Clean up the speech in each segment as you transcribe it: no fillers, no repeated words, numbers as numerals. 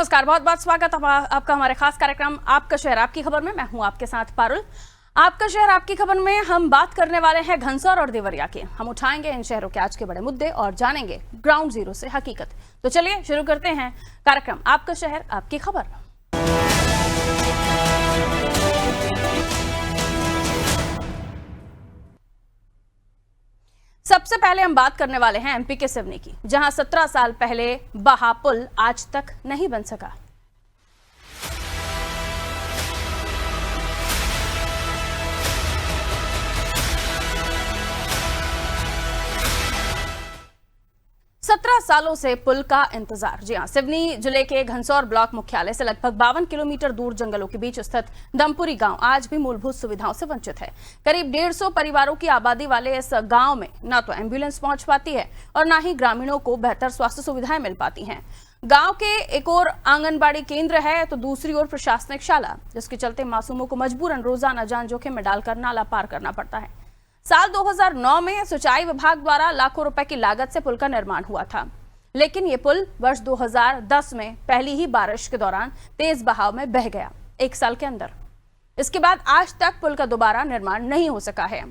नमस्कार, बहुत बहुत स्वागत आपका हमारे खास कार्यक्रम आपका शहर आपकी खबर में। मैं हूं आपके साथ पारुल। आपका शहर आपकी खबर में हम बात करने वाले हैं घनसौर और देवरिया की। हम उठाएंगे इन शहरों के आज के बड़े मुद्दे और जानेंगे ग्राउंड जीरो से हकीकत। तो चलिए शुरू करते हैं कार्यक्रम आपका शहर आपकी खबर। सबसे पहले हम बात करने वाले हैं एमपी के सिवनी की, जहां 17 साल पहले बहा पुल आज तक नहीं बन सका। सत्रह सालों से पुल का इंतजार। जी हां, सिवनी जिले के घनसौर ब्लॉक मुख्यालय से लगभग 52 किलोमीटर दूर जंगलों के बीच स्थित दमपुरी गांव आज भी मूलभूत सुविधाओं से वंचित है। करीब 150 परिवारों की आबादी वाले इस गांव में न तो एम्बुलेंस पहुंच पाती है और न ही ग्रामीणों को बेहतर स्वास्थ्य सुविधाएं मिल पाती हैं। गांव के एक और आंगनबाड़ी केंद्र है तो दूसरी ओर प्रशासनिक शाला, जिसके चलते मासूमों को मजबूरन रोजाना जान जोखिम में डालकर नाला पार करना पड़ता है। साल 2009 में सिंचाई विभाग द्वारा लाखों रुपए की लागत से पुल का निर्माण हुआ था, लेकिन ये पुल वर्ष 2010 में पहली ही बारिश के दौरान तेज बहाव में बह गया, एक साल के अंदर। इसके बाद आज तक पुल का दोबारा निर्माण नहीं हो सका है।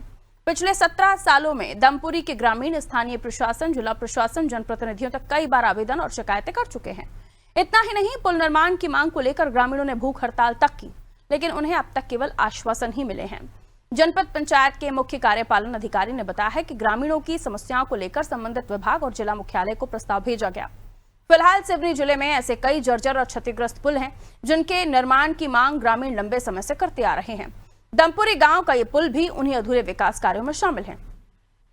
पिछले 17 सालों में दमपुरी के ग्रामीण स्थानीय प्रशासन, जिला प्रशासन, जनप्रतिनिधियों तक कई बार आवेदन और शिकायतें कर चुके हैं। इतना ही नहीं, पुल निर्माण की मांग को लेकर ग्रामीणों ने भूख हड़ताल तक की, लेकिन उन्हें अब तक केवल आश्वासन ही मिले हैं। जनपद पंचायत के मुख्य कार्यपालन अधिकारी ने बताया है कि ग्रामीणों की समस्याओं को लेकर संबंधित विभाग और जिला मुख्यालय को प्रस्ताव भेजा गया। फिलहाल सिवनी जिले में ऐसे कई जर्जर और क्षतिग्रस्त पुल हैं जिनके निर्माण की मांग ग्रामीण लंबे समय से करते आ रहे हैं। दमपुरी गांव का ये पुल भी उन्हीं अधूरे विकास कार्यों में शामिल है,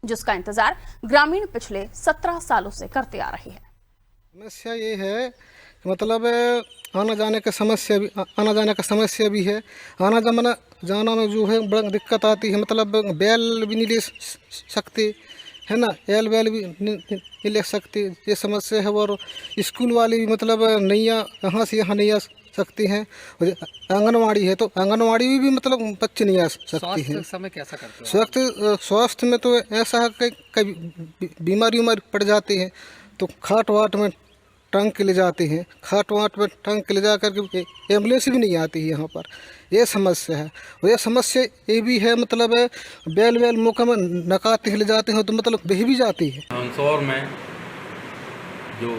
जिसका इंतजार ग्रामीण पिछले 17 सालों से करते आ रहे हैं। समस्या ये है कि मतलब आना जाने का समस्या भी है। आना जाना में जो है बड़ा दिक्कत आती है। मतलब बैल भी नहीं ले सकते है ना, बैल भी नहीं ले सकते, ये समस्या है। और स्कूल वाले भी मतलब नैया यहाँ से यहाँ नहीं आ सकती हैं। आंगनवाड़ी है तो आंगनवाड़ी भी मतलब बच्चे नहीं आ सकती हैं। समय कैसा करते हैं? स्वास्थ्य में तो ऐसा है कि कभी बीमारी पड़ जाती है तो खाट वाट में टांग के ले जाते हैं। खाट वाट में टांग के ले जा करके एम्बुलेंस भी नहीं आती है यहाँ पर, ये समस्या है। और ये समस्या ये भी है, मतलब बैल मौका में नकाते ले जाते हैं तो मतलब बह भी जाती है। घनसौर में जो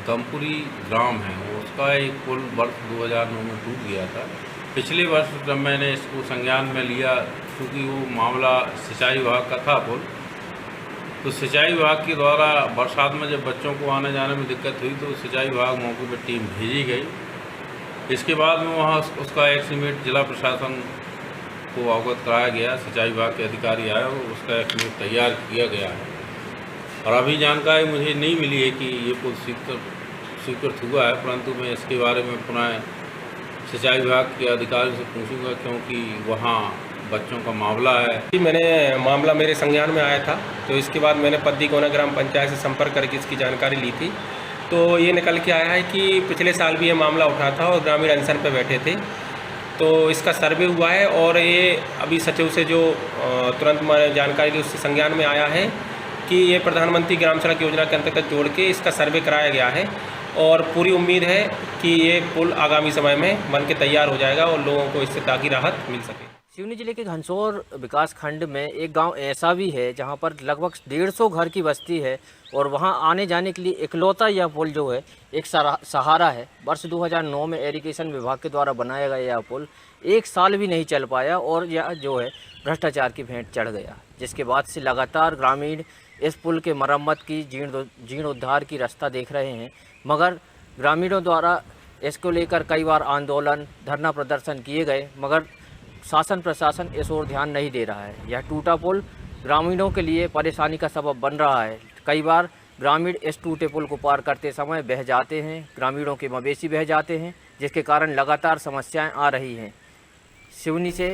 दमपुरी ग्राम है उसका एक पुल वर्ष 2009 में टूट गया था। पिछले वर्ष जब मैंने इसको संज्ञान में लिया, क्योंकि वो मामला सिंचाई विभाग का था पुल, तो सिंचाई विभाग के द्वारा बरसात में जब बच्चों को आने जाने में दिक्कत हुई तो सिंचाई विभाग मौके पर टीम भेजी गई। इसके बाद में वहाँ उसका एस्टीमेट जिला प्रशासन को अवगत कराया गया। सिंचाई विभाग के अधिकारी आए और उसका एस्टीमेट तैयार किया गया है। और अभी जानकारी मुझे नहीं मिली है कि ये पुल स्वीकृत हुआ है, परंतु मैं इसके बारे में पुनः सिंचाई विभाग के अधिकारियों से पूछूंगा, क्योंकि वहाँ बच्चों का मामला है। मैंने मामला मेरे संज्ञान में आया था, तो इसके बाद मैंने पद्दीकोना ग्राम पंचायत से संपर्क करके इसकी जानकारी ली थी। तो ये निकल के आया है कि पिछले साल भी ये मामला उठा था और ग्रामीण अनशन पर बैठे थे, तो इसका सर्वे हुआ है। और ये अभी सचिव से जो तुरंत जानकारी ली उससे संज्ञान में आया है कि ये प्रधानमंत्री ग्राम सड़क योजना के अंतर्गत जोड़ के इसका सर्वे कराया गया है। और पूरी उम्मीद है कि ये पुल आगामी समय में बन के तैयार हो जाएगा और लोगों को इससे ताकि राहत मिल सके। सिवनी जिले के घनसौर विकास खंड में एक गांव ऐसा भी है जहां पर लगभग 150 घर की बस्ती है और वहां आने जाने के लिए इकलौता यह पुल जो है एक सहारा है। वर्ष 2009 में इरिगेशन विभाग के द्वारा बनाया गया यह पुल एक साल भी नहीं चल पाया और यह जो है भ्रष्टाचार की भेंट चढ़ गया, जिसके बाद से लगातार ग्रामीण इस पुल के मरम्मत की, जीर्णोद्धार की रास्ता देख रहे हैं। मगर ग्रामीणों द्वारा इसको लेकर कई बार आंदोलन, धरना प्रदर्शन किए गए, मगर शासन प्रशासन इस ओर ध्यान नहीं दे रहा है। यह टूटा पुल ग्रामीणों के लिए परेशानी का सबब बन रहा है। कई बार ग्रामीण इस टूटे पुल को पार करते समय बह जाते हैं, ग्रामीणों के मवेशी बह जाते हैं, जिसके कारण लगातार समस्याएं आ रही हैं। सिवनी से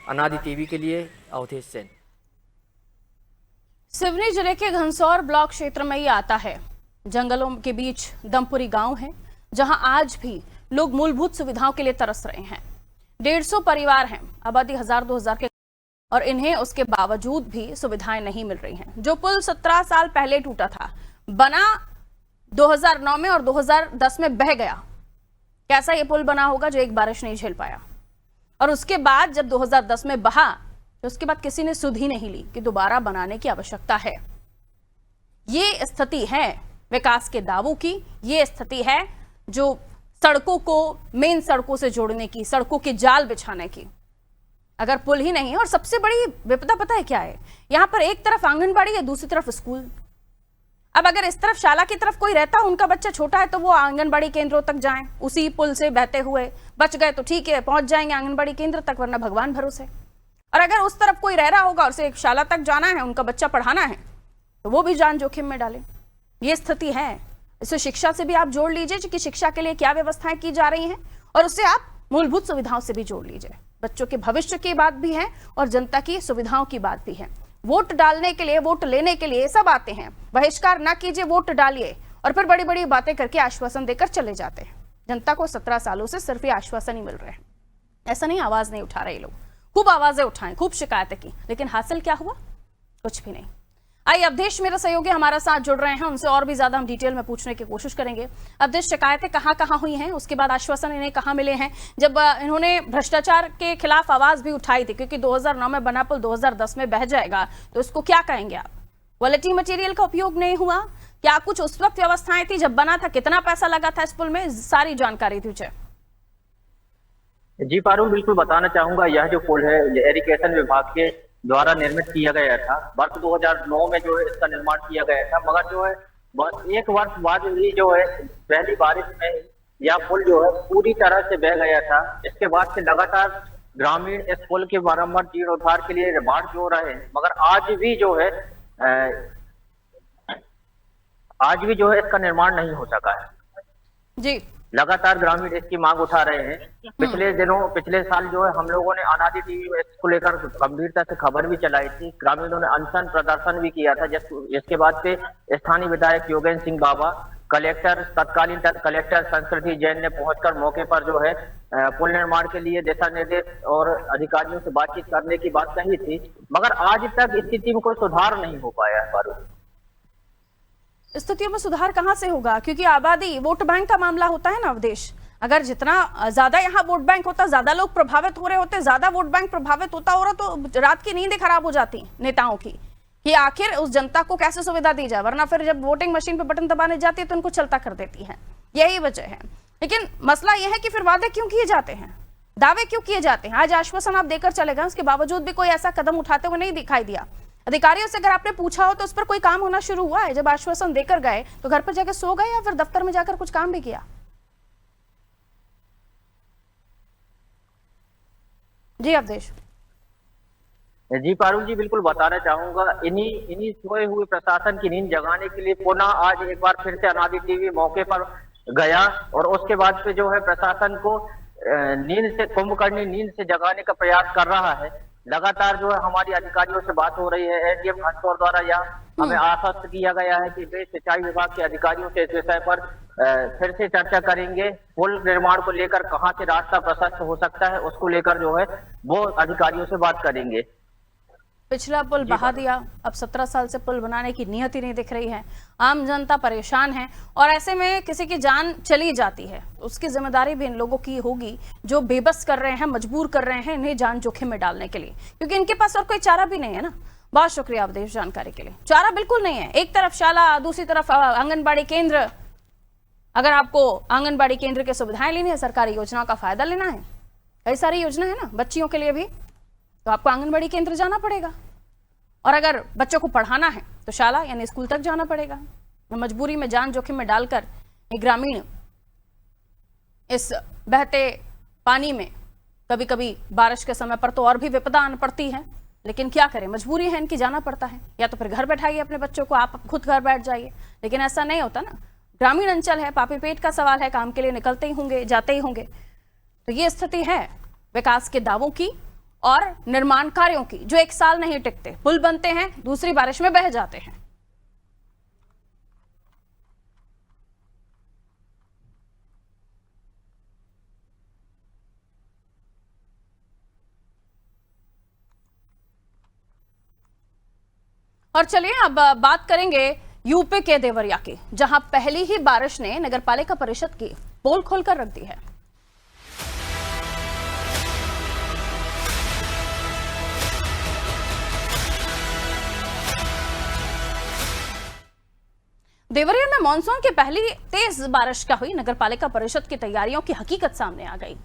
अनादि टीवी के लिए अवधेश सेन। सिवनी जिले के घनसौर ब्लॉक क्षेत्र में ही आता है। जंगलों के बीच दमपुरी गांव है, जहां आज भी लोग मूलभूत सुविधाओं के लिए तरस रहे हैं। 150 परिवार हैं, आबादी 1000-2000 के, और इन्हें उसके बावजूद भी सुविधाएं नहीं मिल रही हैं। जो पुल 17 साल पहले टूटा था, बना 2009 में और 2010 में बह गया, कैसा ये पुल बना होगा जो एक बारिश नहीं झेल पाया। और उसके बाद जब 2010 में बहा तो उसके बाद किसी ने सुध ही नहीं ली कि दोबारा बनाने की आवश्यकता है। ये स्थिति है विकास के दावों की, ये स्थिति है जो सड़कों को मेन सड़कों से जोड़ने की, सड़कों के जाल बिछाने की। अगर पुल ही नहीं है, और सबसे बड़ी विपदा पता है क्या है, यहां पर एक तरफ आंगनबाड़ी है, दूसरी तरफ स्कूल। अब अगर इस तरफ शाला की तरफ कोई रहता, उनका बच्चा छोटा है, तो वो आंगनबाड़ी केंद्रों तक जाएं उसी पुल से बहते हुए, बच गए तो ठीक है पहुंच जाएंगे आंगनबाड़ी केंद्र तक, वरना भगवान भरोसे। और अगर उस तरफ कोई रह रहा होगा और उसे एक शाला तक जाना है, उनका बच्चा पढ़ाना है, तो वो भी जान जोखिम में डाले। ये स्थिति है। इसे शिक्षा से भी आप जोड़ लीजिए कि शिक्षा के लिए क्या व्यवस्थाएं की जा रही हैं, और उससे आप मूलभूत सुविधाओं से भी जोड़ लीजिए। बच्चों के भविष्य की बात भी है और जनता की सुविधाओं की बात भी है। वोट डालने के लिए, वोट लेने के लिए सब आते हैं। बहिष्कार ना कीजिए, वोट डालिए, और फिर बड़ी बड़ी बातें करके आश्वासन देकर चले जाते हैं। जनता को 17 सालों से सिर्फ ये आश्वासन ही मिल रहे हैं। ऐसा नहीं आवाज नहीं उठा रहे लोग, खूब आवाजें उठाएं, खूब शिकायतें की, लेकिन हासिल क्या हुआ? कुछ भी नहीं। आइए अवधेश मेरे सहयोगी हमारा साथ जुड़ रहे हैं, उनसे और भी ज्यादा हम डिटेल में पूछने की कोशिश करेंगे। अवधेश, शिकायतें कहाँ हुई हैं, उसके बाद आश्वासन इन्हें कहाँ मिले हैं? जब इन्होंने भ्रष्टाचार के खिलाफ आवाज भी उठाई थी, क्योंकि 2009 में बना पुल 2010 में बह जाएगा, तो इसको क्या कहेंगे आप? क्वालिटी मटेरियल का उपयोग नहीं हुआ क्या? कुछ उस वक्त व्यवस्थाएं थी जब बना था? कितना पैसा लगा था इस पुल में? सारी जानकारी दीजिए। जी पारुल, बिल्कुल बताना चाहूंगा। यह जो पुल है इरिगेशन विभाग के द्वारा निर्मित किया गया था। वर्ष 2009 में जो है इसका निर्माण किया गया था, मगर जो है एक वर्ष बाद ही जो है पहली बारिश में यह पुल जो है पूरी तरह से बह गया था। इसके बाद से लगातार ग्रामीण इस पुल के मरम्मत जीर्णोद्धार के लिए रिमांड जो रहे हैं, मगर आज भी जो है इसका निर्माण नहीं हो सका है जी। लगातार ग्रामीण इसकी मांग उठा रहे हैं। पिछले साल जो है हम लोगों ने अनादि टीवी में इसको लेकर गंभीरता से खबर भी चलाई थी। ग्रामीणों ने अनशन प्रदर्शन भी किया था, जिसके बाद से स्थानीय विधायक योगेंद्र सिंह बाबा, तत्कालीन कलेक्टर संस्कृति जैन ने पहुंचकर मौके पर जो है पुल निर्माण के लिए दिशा निर्देश और अधिकारियों से बातचीत करने की बात कही थी, मगर आज तक स्थिति में कोई सुधार नहीं हो पाया है। स्थितियों में सुधार कहां से होगा? क्योंकि आबादी वोट बैंक का मामला होता है ना अवधेश। अगर जितना ज्यादा यहाँ वोट बैंक होता, ज्यादा लोग प्रभावित हो रहे होते, ज्यादा वोट बैंक प्रभावित होता हो रहा, तो रात की नींदें खराब हो जाती नेताओं की कि आखिर उस जनता को कैसे सुविधा दी जाए। वरना फिर जब वोटिंग मशीन पे बटन दबाने जाती है तो उनको चलता कर देती है। यही वजह है। लेकिन मसला यह है कि फिर वादे क्यों किए जाते हैं, दावे क्यों किए जाते हैं? आज आश्वासन आप देकर चले गए, उसके बावजूद भी कोई ऐसा कदम उठाते हुए नहीं दिखाई दिया। अधिकारियों से अगर आपने पूछा हो तो उस पर कोई काम होना शुरू हुआ है? जब आश्वासन देकर गए तो घर पर जाकर सो गए या फिर दफ्तर में जाकर कुछ काम भी किया? जी अवधेश। जी पारुल जी, बिल्कुल बताना चाहूंगा। इन्हीं सोए हुए प्रशासन की नींद जगाने के लिए पुनः आज एक बार फिर से अनादि टीवी मौके पर गया, और उसके बाद से जो है प्रशासन को कुंभकर्णी नींद से जगाने का प्रयास कर रहा है। लगातार जो है हमारी अधिकारियों से बात हो रही है। एडीएम घनसौर द्वारा यह हमें आश्वस्त किया गया है कि वे सिंचाई विभाग के अधिकारियों से इस विषय पर फिर से चर्चा करेंगे। पुल निर्माण को लेकर कहां से रास्ता प्रशस्त हो सकता है, उसको लेकर जो है वो अधिकारियों से बात करेंगे। पिछला पुल बहा दिया, अब 17 साल से पुल बनाने की नियत ही नहीं दिख रही है। आम जनता परेशान है, और ऐसे में किसी की जान चली जाती है, उसकी जिम्मेदारी भी इन लोगों की होगी जो बेबस कर रहे हैं, मजबूर कर रहे हैं इन्हें जान जोखिम में डालने के लिए, क्योंकि इनके पास और कोई चारा भी नहीं है ना। बहुत शुक्रिया अवधेश जानकारी के लिए। चारा बिल्कुल नहीं है। एक तरफ शाला, दूसरी तरफ आंगनबाड़ी केंद्र। अगर आपको आंगनबाड़ी केंद्र की सुविधाएं लेनी है, सरकारी योजनाओं का फायदा लेना है, कई सारी योजना है ना बच्चियों के लिए भी, तो आपको आंगनबाड़ी केंद्र जाना पड़ेगा। और अगर बच्चों को पढ़ाना है तो शाला यानी स्कूल तक जाना पड़ेगा। मजबूरी में जान जोखिम में डालकर ये ग्रामीण इस बहते पानी में, कभी कभी बारिश के समय पर तो और भी विपदा आन पड़ती है, लेकिन क्या करें, मजबूरी है इनकी, जाना पड़ता है। या तो फिर घर बैठाइए अपने बच्चों को, आप खुद घर बैठ जाइए, लेकिन ऐसा नहीं होता ना। ग्रामीण अंचल है, पापी पेट का सवाल है, काम के लिए निकलते ही होंगे, जाते ही होंगे। तो ये स्थिति है विकास के दावों की और निर्माण कार्यों की, जो एक साल नहीं टिकते। पुल बनते हैं, दूसरी बारिश में बह जाते हैं। और चलिए अब बात करेंगे यूपी के देवरिया की, जहां पहली ही बारिश ने नगरपालिका परिषद की पोल खोलकर रख दी है। देवरिया में मानसून की पहली तेज बारिश का हुई नगरपालिका परिषद की तैयारियों की हकीकत सामने आ गई।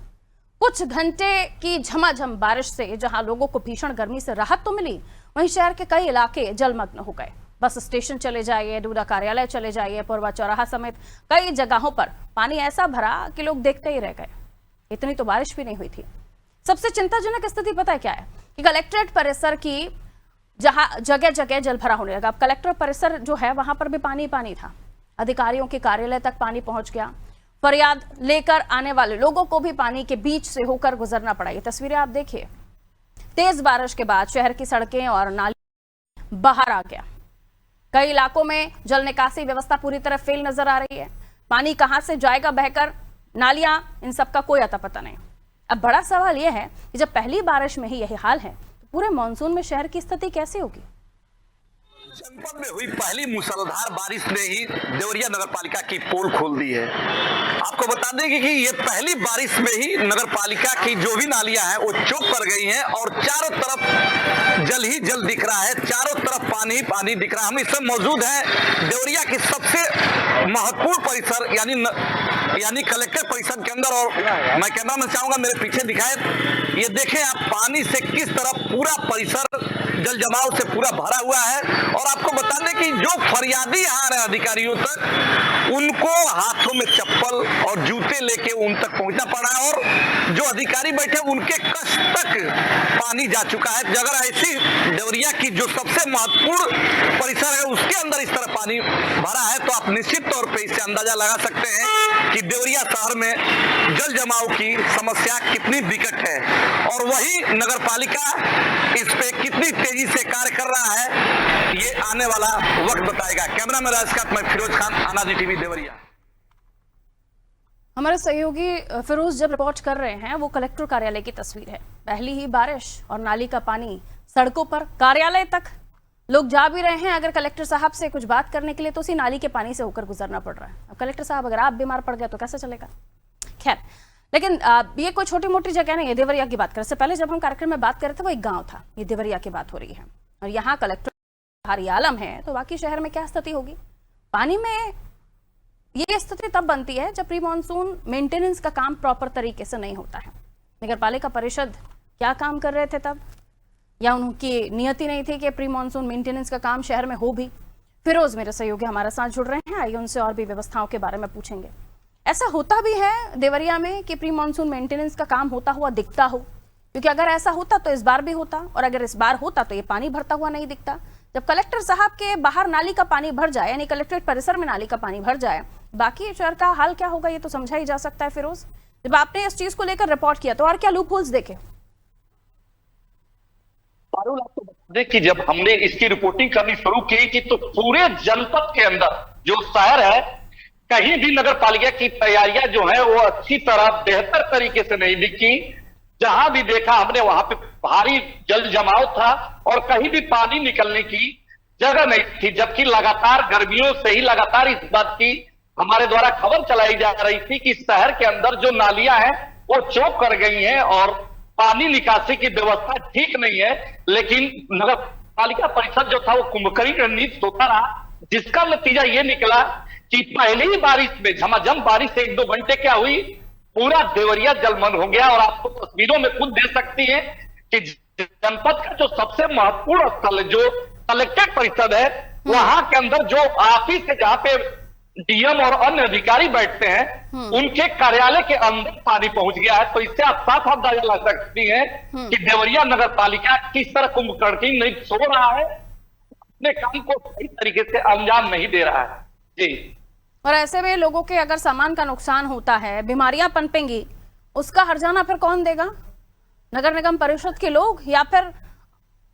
कुछ घंटे की झमाझम बारिश से जहां लोगों को भीषण गर्मी से राहत तो मिली, वहीं शहर के कई इलाके जलमग्न हो गए। बस स्टेशन चले जाइए, डूडा कार्यालय चले जाइए, पूर्वा चौराहा समेत कई जगहों पर पानी ऐसा भरा कि लोग देखते ही रह गए। इतनी तो बारिश भी नहीं हुई थी। सबसे चिंताजनक स्थिति पता है क्या है कि कलेक्ट्रेट परिसर की जहां जगह जगह जल भरा होने लगा। अब कलेक्टर परिसर जो है वहां पर भी पानी पानी था। अधिकारियों के कार्यालय तक पानी पहुंच गया। फरियाद लेकर आने वाले लोगों को भी पानी के बीच से होकर गुजरना पड़ा। ये तस्वीरें आप देखिए। तेज बारिश के बाद शहर की सड़कें और नाली बाहर आ गया। कई इलाकों में जल निकासी व्यवस्था पूरी तरह फेल नजर आ रही है। पानी कहां से जाएगा बहकर, नालियां, इन सब का कोई अता पता नहीं। अब बड़ा सवाल यह है कि जब पहली बारिश में ही यही हाल है तो पूरे मानसून में शहर की स्थिति कैसे होगी। जनपद में हुई पहली मूसलाधार बारिश ने ही देवरिया नगरपालिका की पोल खोल दी है। आपको बता दें कि ये पहली बारिश में ही नगरपालिका की जो भी नालियां हैं वो चौक कर गई हैं और चारों तरफ जल ही जल दिख रहा है, चारों तरफ पानी ही पानी दिख रहा है। हम इस समय मौजूद हैं देवरिया की सबसे महत्वपूर्ण परिसर यानी कलेक्टर परिसर के अंदर, और मैं कैमरा में चाहूंगा मेरे पीछे दिखाए, ये देखें आप पानी से किस तरह पूरा परिसर जल जमाव से पूरा भरा हुआ है। और आपको बता दें कि जो फरियादी आ रहे हैं अधिकारियों तक, उनको हाथों में चप्पल और जूते लेके उन तक पहुंचना पड़ा है और जो अधिकारी बैठे उनके कष्ट तक पानी जा चुका है। अगर ऐसी देवरिया की जो सबसे महत्वपूर्ण परिसर है उसके अंदर इस तरह पानी भरा है तो आप निश्चित तौर पर इससे अंदाजा लगा सकते हैं कि देवरिया शहर में जल जमाव की समस्या कितनी विकट है और वही नगरपालिका इस पे कितनी तेजी से कार्य कर रहा है, ये आने वाला वक्त बताएगा। कैमरा में राजकात, मैं फिरोज खान, अनाजी टीवी देवरिया। हमारे सहयोगी फिरोज जब रिपोर्ट कर रहे हैं वो कलेक्टर कार्यालय की तस्वीर है। पहली ही बारिश और नाली का पानी सड़कों पर, कार्यालय तक लोग जा भी रहे हैं अगर कलेक्टर साहब से कुछ बात करने के लिए तो उसी नाली के पानी से होकर गुजरना पड़ रहा है। अब कलेक्टर साहब अगर आप बीमार पड़ गए तो कैसे चलेगा। खैर, लेकिन ये कोई छोटी मोटी जगह नहीं है। देवरिया की बात करें इससे पहले जब हम कार्यक्रम में बात कर रहे थे वो एक गांव था, ये देवरिया की बात हो रही है और यहाँ कलेक्टर भारी आलम है तो बाकी शहर में क्या स्थिति होगी। पानी में ये स्थिति तब बनती है जब प्री मानसून मेंटेनेंस का काम प्रॉपर तरीके से नहीं होता है। नगरपालिका परिषद क्या काम कर रहे थे तब, या उनकी नियति नहीं थी कि प्री मानसून मेंटेनेंस का काम शहर में हो भी। फिरोज मेरे सहयोगी हमारे साथ जुड़ रहे हैं, आइए उनसे और भी व्यवस्थाओं के बारे में पूछेंगे। ऐसा होता भी है देवरिया में कि प्री मानसून मेंटेनेंस का काम होता हुआ दिखता हो, क्योंकि अगर ऐसा होता तो इस बार भी होता और अगर इस बार होता तो ये पानी भरता हुआ नहीं दिखता। जब कलेक्टर साहब के बाहर नाली का पानी भर जाए, यानी कलेक्ट्रेट परिसर में नाली का पानी भर जाए, बाकी शहर का हाल क्या होगा ये तो समझा ही जा सकता है। फिरोज, जब आपने इस चीज को लेकर रिपोर्ट किया तो और क्या लूप होल्स देखे। पारुल, आपको बता दें कि जब हमने इसकी रिपोर्टिंग करनी शुरू की तो पूरे जनपद के अंदर जो शहर है कहीं भी नगर पालिका की तैयारियां जो है वो अच्छी तरह बेहतर तरीके से नहीं दिखी। जहां भी देखा हमने वहां पे भारी जल जमाव था और कहीं भी पानी निकलने की जगह नहीं थी, जबकि लगातार गर्मियों से ही लगातार इस बात की हमारे द्वारा खबर चलाई जा रही थी कि शहर के अंदर जो नालियां हैं वो चौक कर गई हैं और पानी निकासी की व्यवस्था ठीक नहीं है। लेकिन नगर पालिका परिषद जो था वो कुंभकरी रणनीति सोता रहा, जिसका नतीजा ये निकला कि पहली ही बारिश में झमाझम बारिश से 1-2 घंटे क्या हुई, पूरा देवरिया जलमग्न हो गया। और आपको तस्वीरों में खुद देख सकती हैं कि जनपद का जो सबसे महत्वपूर्ण स्थल है, जो कलेक्ट्रेट परिषद है, वहां के अंदर जो ऑफिस है जहां पे डीएम और अन्य अधिकारी बैठते हैं, उनके कार्यालय के अंदर पानी पहुंच गया है। तो इससे आप साफ अंदाजा लगा सकती हैं कि देवरिया नगर पालिका किस तरह कुंभकर्ण नहीं सो रहा है, अपने काम को सही तरीके से अंजाम नहीं दे रहा है। जी, और ऐसे में लोगों के अगर सामान का नुकसान होता है, बीमारियां पनपेंगी, उसका हर्जाना फिर कौन देगा? नगर निगम परिषद के लोग या फिर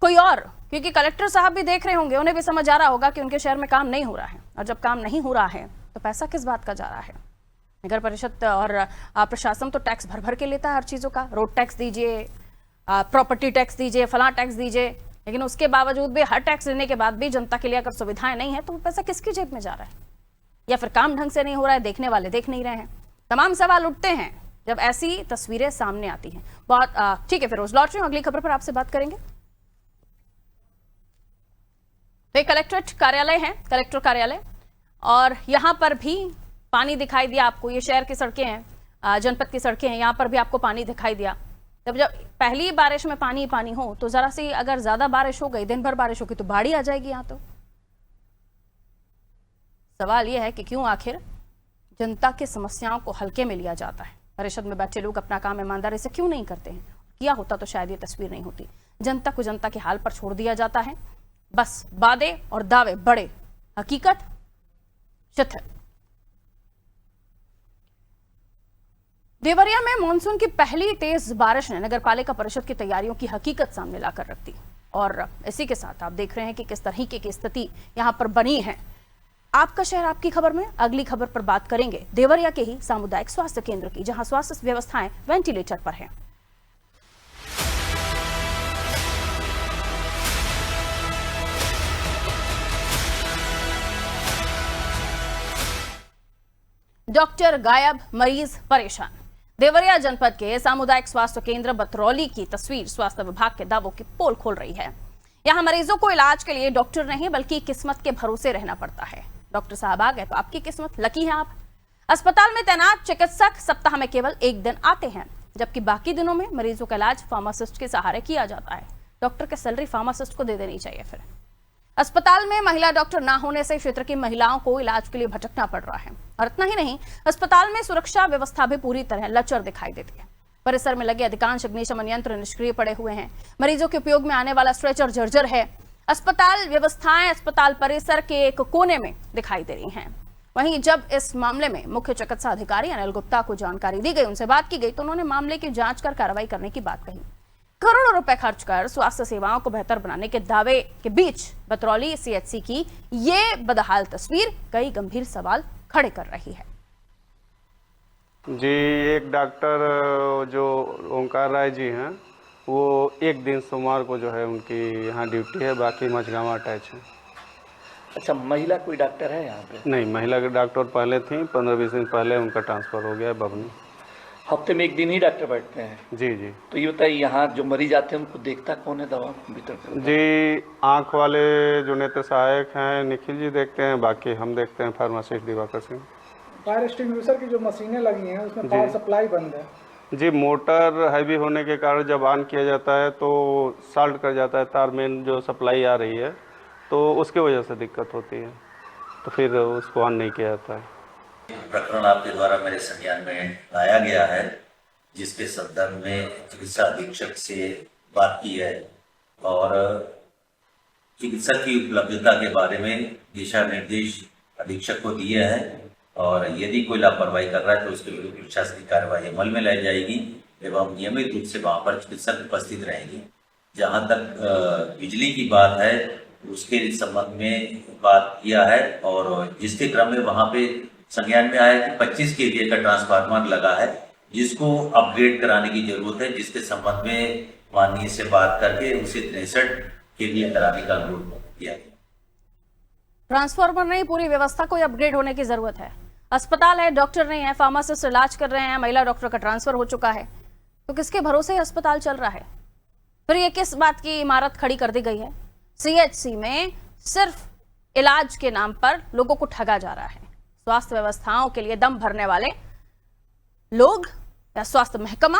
कोई और? क्योंकि कलेक्टर साहब भी देख रहे होंगे, उन्हें भी समझ आ रहा होगा कि उनके शहर में काम नहीं हो रहा है, और जब काम नहीं हो रहा है तो पैसा किस बात का जा रहा है। नगर परिषद और प्रशासन तो टैक्स भर भर के लेता है हर चीजों का, रोड टैक्स दीजिए, प्रॉपर्टी टैक्स दीजिए, फलां टैक्स दीजिए, लेकिन उसके बावजूद भी हर टैक्स लेने के बाद भी जनता के लिए अगर सुविधाएं नहीं है तो वो पैसा किसकी जेब में जा रहा है, या फिर काम ढंग से नहीं हो रहा है, देखने वाले देख नहीं रहे हैं। तमाम सवाल उठते हैं जब ऐसी तस्वीरें सामने आती हैं। बहुत ठीक है फिरोज, लौट रही हूं, अगली खबर पर आपसे बात करेंगे। तो कलेक्ट्रेट कार्यालय है, कलेक्टर कार्यालय, और यहाँ पर भी पानी दिखाई दिया आपको। ये शहर की सड़कें हैं, जनपद की सड़कें हैं, यहाँ पर भी आपको पानी दिखाई दिया। जब पहली बारिश में पानी पानी हो तो जरा सी अगर ज्यादा बारिश हो गई, दिन भर बारिश होगी तो बाढ़ ही आ जाएगी यहाँ। तो सवाल यह है कि क्यों आखिर जनता की समस्याओं को हल्के में लिया जाता है। परिषद में बैठे लोग अपना काम ईमानदारी से क्यों नहीं करते हैं? किया होता तो शायद ये तस्वीर नहीं होती। जनता को जनता के हाल पर छोड़ दिया जाता है। बस वादे और दावे बड़े, हकीकत शिथिल। देवरिया में मानसून की पहली तेज बारिश ने नगरपालिका परिषद की तैयारियों की हकीकत सामने लाकर रख दी। और इसी के साथ आप देख रहे हैं कि किस तरीके की स्थिति यहां पर बनी है। आपका शहर आपकी खबर में अगली खबर पर बात करेंगे देवरिया के ही सामुदायिक स्वास्थ्य केंद्र की, जहां स्वास्थ्य व्यवस्थाएं वेंटिलेटर पर हैं। डॉक्टर गायब, मरीज परेशान। देवरिया जनपद के सामुदायिक स्वास्थ्य केंद्र बतरौली की तस्वीर स्वास्थ्य विभाग के दावों की पोल खोल रही है। यहां मरीजों को इलाज के लिए डॉक्टर नहीं बल्कि किस्मत के भरोसे रहना पड़ता है। डॉक्टर साहब आ गए तो आपकी किस्मत, लकी है आप। अस्पताल में तैनात चिकित्सक सप्ताह में केवल एक दिन आते हैं, जबकि बाकी दिनों में मरीजों का इलाज फार्मासिस्ट के सहारे किया जाता है। डॉक्टर की सैलरी फार्मासिस्ट को दे देनी चाहिए। फिर अस्पताल में महिला डॉक्टर ना होने से क्षेत्र की महिलाओं को इलाज के लिए भटकना पड़ रहा है। और इतना ही नहीं, अस्पताल में सुरक्षा व्यवस्था भी पूरी तरह लचर दिखाई देती है। परिसर में लगे अधिकांश अग्निशमन यंत्र निष्क्रिय पड़े हुए हैं। मरीजों के उपयोग में आने वाला स्ट्रेचर जर्जर है। अस्पताल व्यवस्थाएं अस्पताल परिसर के एक कोने में दिखाई दे रही हैं। वहीं जब इस मामले में मुख्य चिकित्सा अधिकारी अनिल गुप्ता को जानकारी दी गई, उनसे बात की गई, तो उन्होंने मामले की जांच कर कार्रवाई करने की बात कही। करोड़ों रुपए खर्च कर स्वास्थ्य सेवाओं को बेहतर बनाने के दावे के बीच बतरौली सीएचसी की ये बदहाल तस्वीर कई गंभीर सवाल खड़े कर रही है। जी, एक डॉक्टर जो ओंकार राय जी हैं, वो एक दिन सोमवार को जो है उनकी यहाँ ड्यूटी है, बाकी मझगांव अटैच है। अच्छा, महिला कोई डॉक्टर है यहाँ पे? नहीं, महिला के डॉक्टर पहले थी, 15-20 दिन पहले उनका ट्रांसफ़र हो गया है बबनी। हफ्ते में एक दिन ही डॉक्टर बैठते हैं? जी जी। तो ये बताइए, यहाँ जो मरीज आते हैं उनको देखता कौन है, दवा कंप्यूटर? जी, आँख वाले जो नेत्र सहायक हैं निखिल जी देखते हैं, बाकी हम देखते हैं pharmacist Diwakar Singh. Fire extinguisher की जो मशीनें लगी हैं उसमें पावर सप्लाई बंद है। जी, मोटर हैवी होने के कारण जब ऑन किया जाता है तो साल्ट कर जाता है तार में जो सप्लाई आ रही है, तो उसकी वजह से दिक्कत होती है, तो फिर उसको ऑन नहीं किया जाता है। प्रकरण आपके द्वारा मेरे संज्ञान में लाया गया है, जिसके संदर्भ में चिकित्सा अधीक्षक से बात की है और चिकित्सक की उपलब्धता के बारे में दिशा निर्देश अधीक्षक को दिए हैं और यदि कोई लापरवाही कर रहा है तो उसके विरुद्ध प्रशासनिक कार्रवाई अमल में लाई जाएगी एवं नियमित रूप से वहाँ पर चिकित्सक उपस्थित रहेंगे। जहाँ तक बिजली की बात है, उसके संबंध में बात किया है और जिसके क्रम में वहाँ पे संज्ञान में आया कि 25 kVA का ट्रांसफार्मर लगा है, जिसको अपग्रेड कराने की जरूरत है, जिसके संबंध में माननीय से बात करके उसे 63 kVA कराने का अनुरोध किया गया। ट्रांसफार्मर नहीं, पूरी व्यवस्था को अपग्रेड होने की जरूरत है। अस्पताल है, डॉक्टर नहीं है, फार्मासिस्ट इलाज कर रहे हैं, महिला डॉक्टर का ट्रांसफर हो चुका है, तो किसके भरोसे अस्पताल चल रहा है? फिर ये किस बात की इमारत खड़ी कर दी गई है? सीएचसी में सिर्फ इलाज के नाम पर लोगों को ठगा जा रहा है। स्वास्थ्य व्यवस्थाओं के लिए दम भरने वाले लोग या स्वास्थ्य महकमा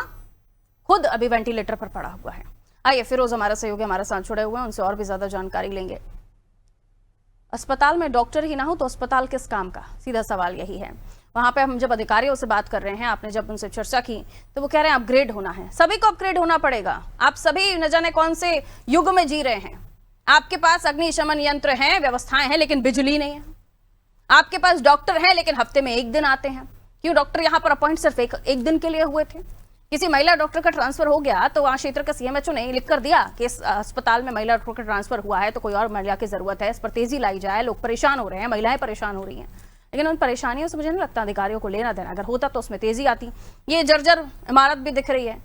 खुद अभी वेंटिलेटर पर पड़ा हुआ है। आइए फिरोज हमारे सहयोगी हमारे साथ जुड़े हुए हैं, उनसे और भी ज्यादा जानकारी लेंगे। अस्पताल में डॉक्टर ही ना हो तो अस्पताल किस काम का? सीधा सवाल यही है। वहां पे हम जब अधिकारियों से बात कर रहे हैं, आपने जब उनसे चर्चा की तो वो कह रहे हैं अपग्रेड होना है। सभी को अपग्रेड होना पड़ेगा। आप सभी न जाने कौन से युग में जी रहे हैं। आपके पास अग्निशमन यंत्र हैं, व्यवस्थाएं हैं, लेकिन बिजली नहीं है। आपके पास डॉक्टर हैं, लेकिन हफ्ते में एक दिन आते हैं। क्यों? डॉक्टर यहाँ पर अपॉइंट सिर्फ एक दिन के लिए हुए थे। किसी महिला डॉक्टर का ट्रांसफर हो गया तो वहां क्षेत्र का सीएमएचओ ने लिख कर दिया कि इस अस्पताल में महिला डॉक्टर का ट्रांसफर हुआ है तो कोई और महिला की जरूरत है, इस पर तेजी लाई जाए, लोग परेशान हो रहे हैं, महिलाएं परेशान हो रही हैं। लेकिन उन परेशानियों से मुझे नहीं लगता अधिकारियों को लेना देना। अगर होता तो उसमें तेजी आती। ये जर्जर इमारत भी दिख रही है।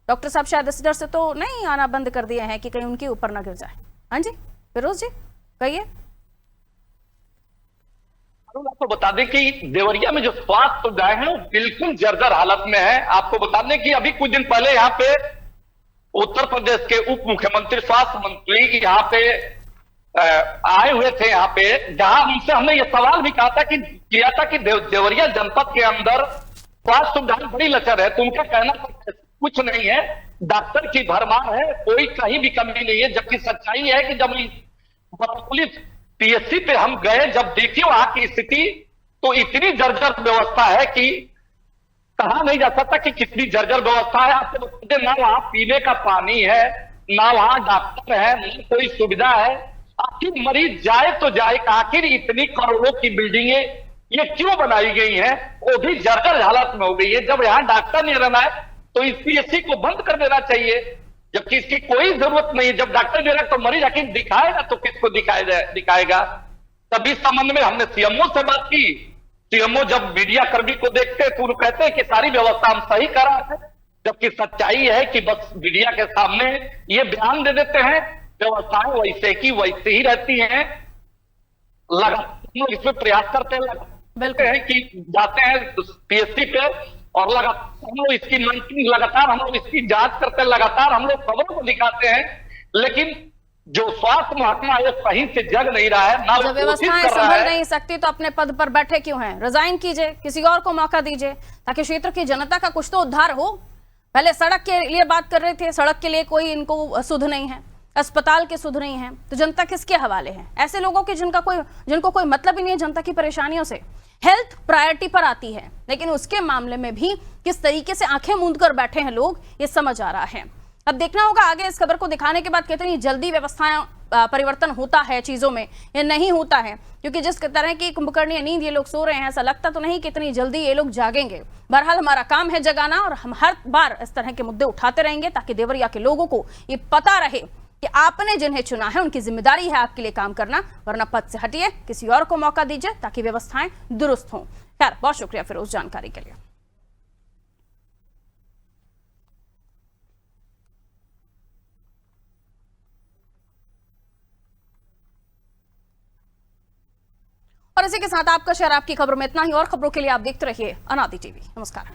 डॉक्टर साहब शायद इस डर से तो नहीं आना बंद कर दिए हैं कि कहीं उनके ऊपर ना गिर जाए। हाँ जी फिरोज जी कहिए। आपको बता दें कि देवरिया में जो स्वास्थ्य सुविधाएं हैं वो बिल्कुल जर्जर हालत में है। आपको बता दें कि अभी कुछ दिन पहले यहाँ पे उत्तर प्रदेश के उप मुख्यमंत्री स्वास्थ्य मंत्री यहाँ पे आए हुए थे यहाँ पे, जहां उनसे हमने ये सवाल भी कहा था कि किया था कि देवरिया जनपद के अंदर स्वास्थ्य सुविधाएं बड़ी लचर है, तो उनका कहना कुछ नहीं है, डॉक्टर की भरमार है, कोई कहीं भी कमी नहीं है। जबकि सच्चाई है कि जब पुलिस पीएचसी पे हम गए, जब देखी वहां की स्थिति, तो इतनी जर्जर व्यवस्था है कि कहा नहीं जा सकता कि कितनी जर्जर व्यवस्था है। आपको बता दें, ना वहां पीने का पानी है, ना वहां डॉक्टर है, ना कोई सुविधा है। आखिर मरीज जाए तो जाए, आखिर इतनी करोड़ों की बिल्डिंगे ये क्यों बनाई गई हैं, वो भी जर्जर हालत में हो गई है। जब यहाँ डॉक्टर नहीं रहना है तो इस पीएचसी को बंद कर देना चाहिए, जबकि इसकी कोई जरूरत नहीं है। जब डॉक्टर दे रहा है तो मरीज आखिर दिखाएगा तो किसको दिखाएगा। तभी संबंध में हमने सीएमओ से बात की। सीएमओ जब मीडिया कर्मी को देखते हैं तो वो कहते हैं कि सारी व्यवस्था हम सही कर रहे हैं, जबकि सच्चाई है कि बस मीडिया के सामने ये बयान दे देते हैं, व्यवस्थाएं वैसे की वैसे ही रहती हैं। लगातार इसमें प्रयास करते हैं कि जाते हैं पीएचसी पे और लगातार हम लोग इसकी मॉनिटरिंग, लगातार हम लोग इसकी जांच करते हैं, लगातार हम लोग खबरों को दिखाते हैं, लेकिन जो स्वास्थ्य महकमा है सही से जग नहीं रहा है। ना जब व्यवस्थाएं संभल नहीं सकती तो अपने पद पर बैठे क्यों हैं? रिजाइन कीजिए, किसी और को मौका दीजिए, ताकि क्षेत्र की जनता का कुछ तो उद्धार हो। पहले सड़क के लिए बात कर रहे थे, सड़क के लिए कोई इनको सुध नहीं है, अस्पताल के सुध नहीं है, तो जनता किसके हवाले है? ऐसे लोगों के जिनको कोई मतलब ही नहीं है जनता की परेशानियों से। हेल्थ प्रायोरिटी पर आती है, लेकिन उसके मामले में भी किस तरीके से आंखें मूंद कर बैठे हैं लोग, ये समझ आ रहा है। अब देखना होगा आगे इस खबर को दिखाने के बाद कितनी जल्दी व्यवस्थाएं परिवर्तन होता है चीजों में या नहीं होता है, क्योंकि जिस तरह की कुंभकर्णीय नींद ये लोग सो रहे हैं, ऐसा लगता तो नहीं कितनी जल्दी ये लोग जागेंगे। बहरहाल हमारा काम है जगाना, और हम हर बार इस तरह के मुद्दे उठाते रहेंगे ताकि देवरिया के लोगों को ये पता रहे कि आपने जिन्हें चुना है उनकी जिम्मेदारी है आपके लिए काम करना, वरना पद से हटिए, किसी और को मौका दीजिए ताकि व्यवस्थाएं दुरुस्त हों। खैर, बहुत शुक्रिया फिरोज जानकारी के लिए। और इसी के साथ आपका शहर आपकी खबरों में इतना ही, और खबरों के लिए आप देखते रहिए अनादि टीवी। नमस्कार।